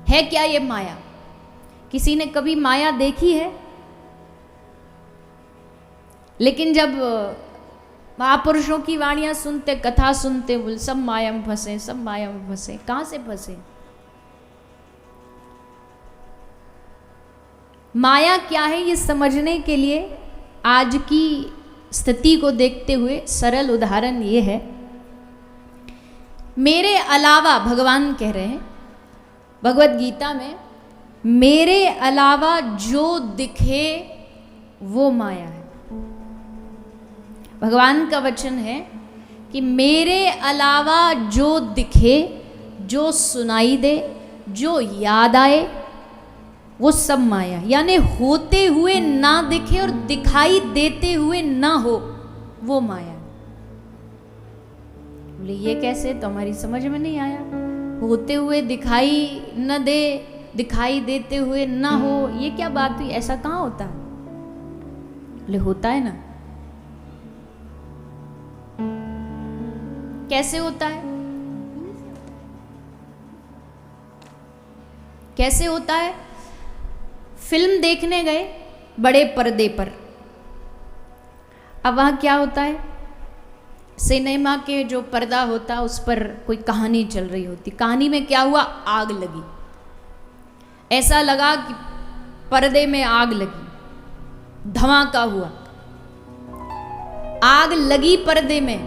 है क्या ये माया? किसी ने कभी माया देखी है? लेकिन जब महापुरुषों की वाणियां सुनते, कथा सुनते, बोल सब माया में फंसे, सब माया में फंसे। कहां से फंसे? माया क्या है ये समझने के लिए आज की स्थिति को देखते हुए सरल उदाहरण ये है। मेरे अलावा, भगवान कह रहे हैं भगवत गीता में, मेरे अलावा जो दिखे वो माया है। भगवान का वचन है कि मेरे अलावा जो दिखे, जो सुनाई दे, जो याद आए, वो सब माया। यानी होते हुए ना दिखे और दिखाई देते हुए ना हो, वो माया। बोले ये कैसे? तो हमारी समझ में नहीं आया। होते हुए दिखाई न दे, दिखाई देते हुए ना हो, ये क्या बात हुई? ऐसा कहाँ होता है? बोले होता है ना। कैसे होता है? कैसे होता है? फिल्म देखने गए बड़े पर्दे पर। अब वहां क्या होता है? सिनेमा के जो पर्दा होता है उस पर कोई कहानी चल रही होती। कहानी में क्या हुआ? आग लगी। ऐसा लगा कि पर्दे में आग लगी, धमाका हुआ। आग लगी पर्दे में,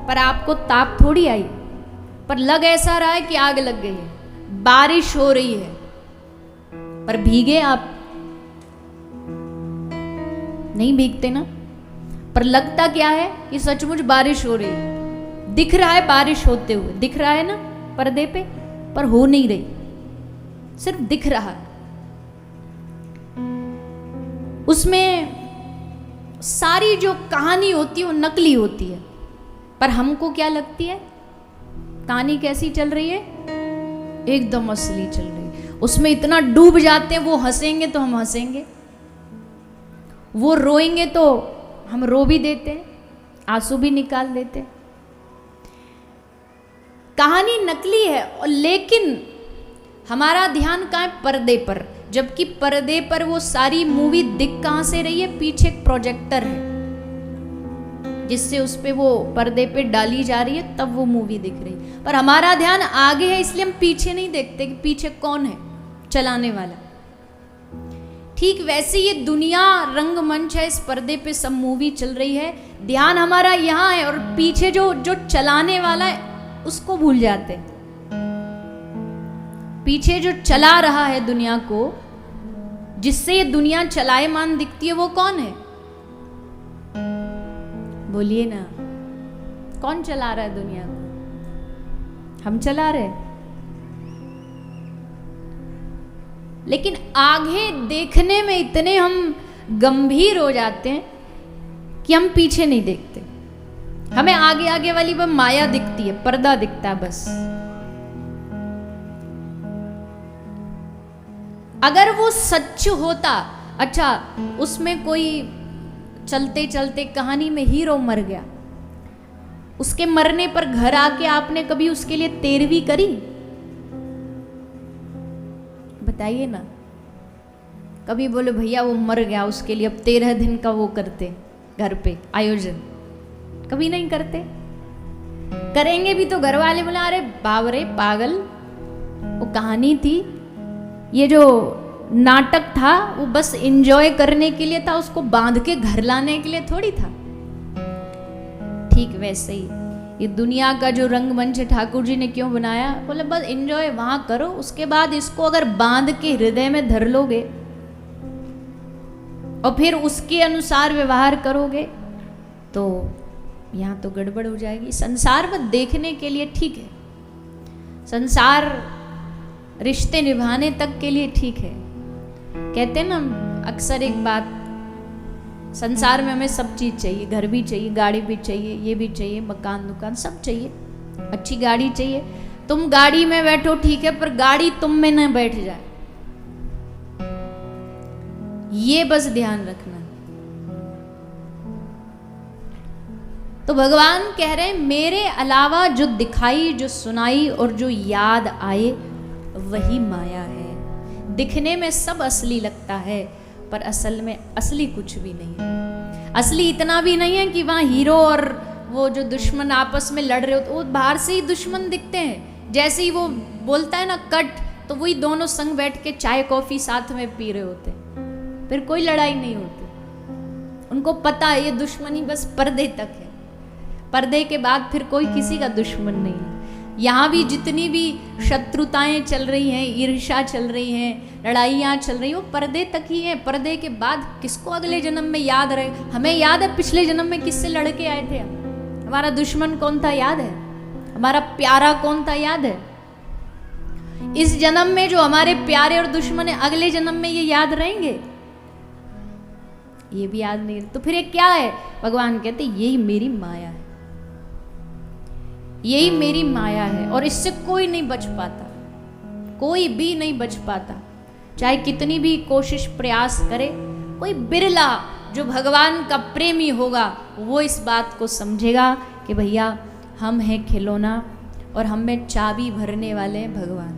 पर आपको ताप थोड़ी आई, पर लग ऐसा रहा है कि आग लग गई है। बारिश हो रही है, पर भीगे आप नहीं? भीगते ना। पर लगता क्या है कि सचमुच बारिश हो रही है। दिख रहा है बारिश होते हुए, दिख रहा है ना पर्दे पे, पर हो नहीं रही, सिर्फ दिख रहा है। उसमें सारी जो कहानी होती है वो नकली होती है, पर हमको क्या लगती है? कहानी कैसी चल रही है? एकदम असली चल रही है। उसमें इतना डूब जाते हैं। वो हंसेंगे तो हम हंसेंगे, वो रोएंगे तो हम रो भी देते हैं, आंसू भी निकाल देते। कहानी नकली है, और लेकिन हमारा ध्यान कहाँ है? पर्दे पर। जबकि पर्दे पर वो सारी मूवी दिख कहां से रही है? पीछे एक प्रोजेक्टर है जिससे उस पे वो पर्दे पे डाली जा रही है, तब वो मूवी दिख रही है। पर हमारा ध्यान आगे है, इसलिए हम पीछे नहीं देखते कि पीछे कौन है चलाने वाला। ठीक वैसे ये दुनिया रंगमंच है, इस पर्दे पे सब मूवी चल रही है, ध्यान हमारा यहाँ है, और पीछे जो जो चलाने वाला है उसको भूल जाते हैं। पीछे जो चला रहा है दुनिया को, जिससे ये दुनिया चलायमान दिखती है, वो कौन है? बोलिए ना, कौन चला रहा है दुनिया को? हम चला रहे। लेकिन आगे देखने में इतने हम गंभीर हो जाते हैं कि हम पीछे नहीं देखते। हमें आगे आगे वाली वो माया दिखती है, पर्दा दिखता है बस। अगर वो सच होता, अच्छा उसमें कोई चलते चलते कहानी में हीरो मर गया, उसके मरने पर घर आके आपने कभी उसके लिए तेरहवीं करी? बताइए ना। कभी बोले भैया वो मर गया, उसके लिए अब 13 दिन का वो करते घर पे आयोजन? कभी नहीं करते। करेंगे भी तो घर वाले बोले अरे बावरे पागल, वो कहानी थी, ये जो नाटक था वो बस एंजॉय करने के लिए था, उसको बांध के घर लाने के लिए थोड़ी था। ठीक वैसे ही ये दुनिया का जो रंगमंच ठाकुर जी ने क्यों बनाया? बोले बस एंजॉय वहां करो, उसके बाद इसको अगर बांध के हृदय में धर लोगे और फिर उसके अनुसार व्यवहार करोगे तो यहाँ तो गड़बड़ हो जाएगी। संसार में देखने के लिए ठीक है, संसार रिश्ते निभाने तक के लिए ठीक है। कहते हैं ना अक्सर एक बात, संसार में हमें सब चीज़ चाहिए, घर भी चाहिए, गाड़ी भी चाहिए, ये भी चाहिए, मकान दुकान सब चाहिए, अच्छी गाड़ी चाहिए। तुम गाड़ी में बैठो ठीक है, पर गाड़ी तुम में न बैठ जाए, ये बस ध्यान रखना। तो भगवान कह रहे हैं मेरे अलावा जो दिखाई, जो सुनाई और जो याद आए वही माया है। दिखने में सब असली लगता है, पर असल में असली कुछ भी नहीं है। असली इतना भी नहीं है कि वहाँ हीरो और वो जो दुश्मन आपस में लड़ रहे हो, तो वो बाहर से ही दुश्मन दिखते हैं। जैसे ही वो बोलता है ना कट, तो वही दोनों संग बैठ के चाय कॉफी साथ में पी रहे होते, फिर कोई लड़ाई नहीं होती। उनको पता है ये दुश्मनी बस पर्दे तक है, पर्दे के बाद फिर कोई किसी का दुश्मन नहीं है। यहाँ भी जितनी भी शत्रुताएं चल रही हैं, ईर्ष्या चल रही हैं, लड़ाइयाँ चल रही हैं, वो पर्दे तक ही हैं। पर्दे के बाद किसको अगले जन्म में याद रहे? हमें याद है पिछले जन्म में किससे लड़के आए थे हम? हमारा दुश्मन कौन था याद है? हमारा प्यारा कौन था याद है? इस जन्म में जो हमारे प्यारे और दुश्मन है, अगले जन्म में ये याद रहेंगे? ये भी याद नहीं। तो फिर ये क्या है? भगवान कहते यही मेरी माया है, यही मेरी माया है, और इससे कोई नहीं बच पाता, कोई भी नहीं बच पाता। चाहे कितनी भी कोशिश प्रयास करे, कोई बिरला जो भगवान का प्रेमी होगा वो इस बात को समझेगा कि भैया हम हैं खिलौना और हम में चाबी भरने वाले हैं भगवान।